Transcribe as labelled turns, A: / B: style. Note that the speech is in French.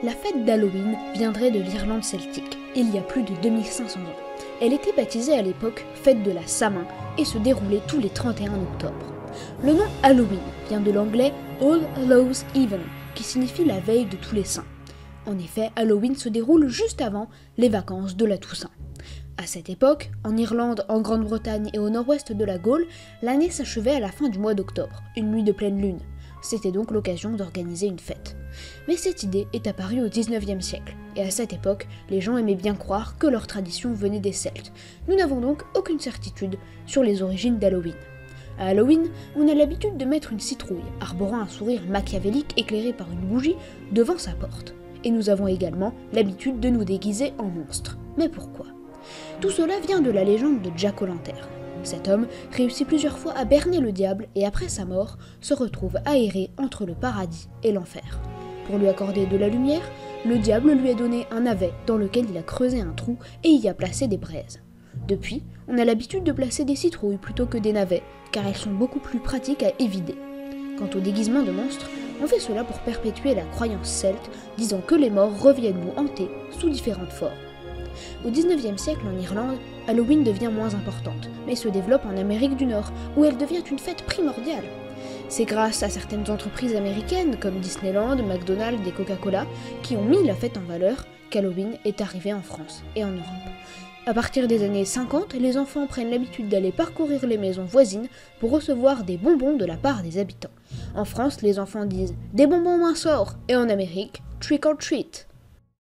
A: La fête d'Halloween viendrait de l'Irlande celtique, il y a plus de 2500 ans. Elle était baptisée à l'époque Fête de la Samin et se déroulait tous les 31 octobre. Le nom Halloween vient de l'anglais All Hallows Even, qui signifie la veille de tous les saints. En effet, Halloween se déroule juste avant les vacances de la Toussaint. À cette époque, en Irlande, en Grande-Bretagne et au nord-ouest de la Gaule, l'année s'achevait à la fin du mois d'octobre, une nuit de pleine lune. C'était donc l'occasion d'organiser une fête. Mais cette idée est apparue au XIXe siècle, et à cette époque, les gens aimaient bien croire que leur tradition venait des Celtes. Nous n'avons donc aucune certitude sur les origines d'Halloween. À Halloween, on a l'habitude de mettre une citrouille, arborant un sourire machiavélique éclairé par une bougie, devant sa porte. Et nous avons également l'habitude de nous déguiser en monstres. Mais pourquoi ? Tout cela vient de la légende de Jack O'Lantern. Cet homme réussit plusieurs fois à berner le diable et après sa mort, se retrouve aéré entre le paradis et l'enfer. Pour lui accorder de la lumière, le diable lui a donné un navet dans lequel il a creusé un trou et y a placé des braises. Depuis, on a l'habitude de placer des citrouilles plutôt que des navets, car elles sont beaucoup plus pratiques à évider. Quant au déguisement de monstres, on fait cela pour perpétuer la croyance celte, disant que les morts reviennent nous hanter sous différentes formes. Au XIXe siècle en Irlande, Halloween devient moins importante, mais se développe en Amérique du Nord, où elle devient une fête primordiale. C'est grâce à certaines entreprises américaines, comme Disneyland, McDonald's et Coca-Cola, qui ont mis la fête en valeur, qu'Halloween est arrivé en France et en Europe. À partir des années 50, les enfants prennent l'habitude d'aller parcourir les maisons voisines pour recevoir des bonbons de la part des habitants. En France, les enfants disent « des bonbons moins sorts » et en Amérique « trick or treat ».